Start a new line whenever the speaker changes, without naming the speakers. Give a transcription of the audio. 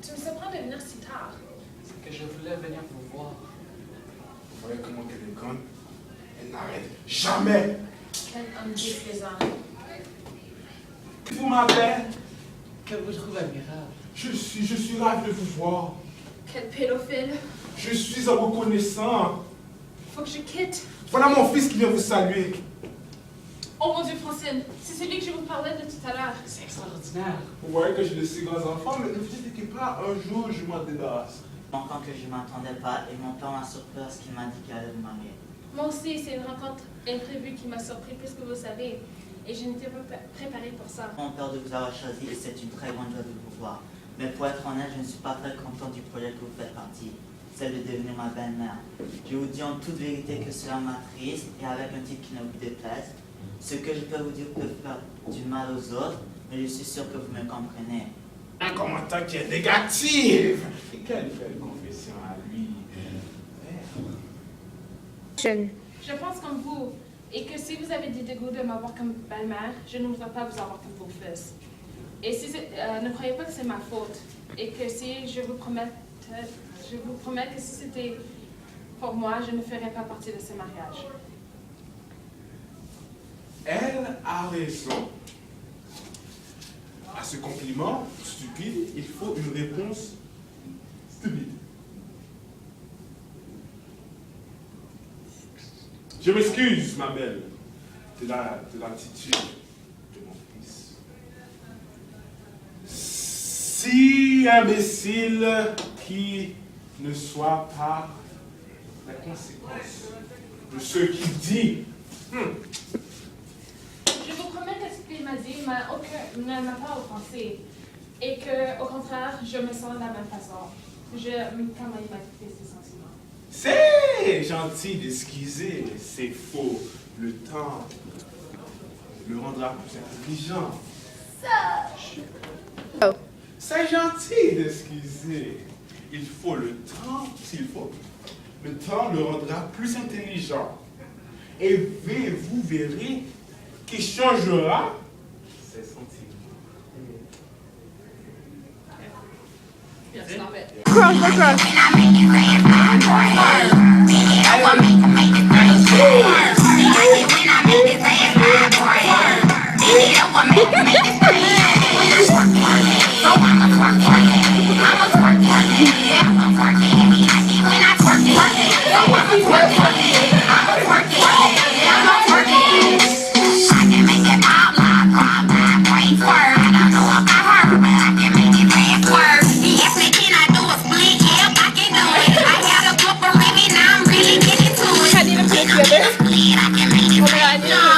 Tu me surprends de venir si tard.
C'est que je voulais venir vous voir.
Vous voyez comment elle est grande? Elle n'arrête jamais.
Quel homme déplaisant.
Vous m'appelez?
Que vous trouvez admirable.
Je suis ravi de vous voir.
Quel pédophile.
Je suis reconnaissant.
Faut que je quitte.
Voilà mon fils qui vient vous saluer.
Oh mon Dieu, Francine, c'est celui que je vous parlais de tout à l'heure.
C'est extraordinaire.
Vous voyez que j'ai de si grands enfants, mais ne vous inquiétez pas, un jour je m'en débarrasse.
Longtemps que je ne m'attendais pas et mon père m'a surpris lorsqu'il m'a dit qu'il allait me marier.
Moi aussi, c'est une rencontre imprévue qui m'a surpris plus que vous savez. Et je n'étais pas préparée pour ça.
Mon père de vous avoir choisi et c'est une très grande joie de vous voir. Mais pour être honnête, je ne suis pas très content du projet que vous faites partie. Celle de devenir ma belle-mère. Je vous dis en toute vérité que cela m'attriste et avec un type qui ne vous déplaise. Ce que je peux vous dire peut faire du mal aux autres, mais je suis sûr que vous me comprenez.
Un commentaire qui est négatif. Et quelle belle confession à lui.
Je pense comme vous. Et que si vous avez des dégoûts de m'avoir comme belle-mère, je ne voudrais pas vous avoir comme beau-fils. Et si ne croyez pas que c'est ma faute. Et que si je vous promets que si c'était pour moi, je ne ferais pas partie de ce mariage.
Elle a raison. À ce compliment stupide, il faut une réponse stupide. Je m'excuse, ma belle, de l'attitude de mon fils. Si imbécile qui ne soit pas la conséquence de ce qu'il dit.
Je vous promets que ce qu'il m'a dit ne m'a pas offensé. Et que, au contraire, je me sens de la même façon. Comment il m'a fait ses sentiments.
C'est gentil d'excuser, mais c'est faux. Le temps le rendra plus intelligent. Sage.
Oh.
C'est gentil d'excuser. Il faut le temps, s'il faut. Le temps le rendra plus intelligent. Et vous verrez qu'il changera ses sentiments.
Yes, stop it.
Cross, cross.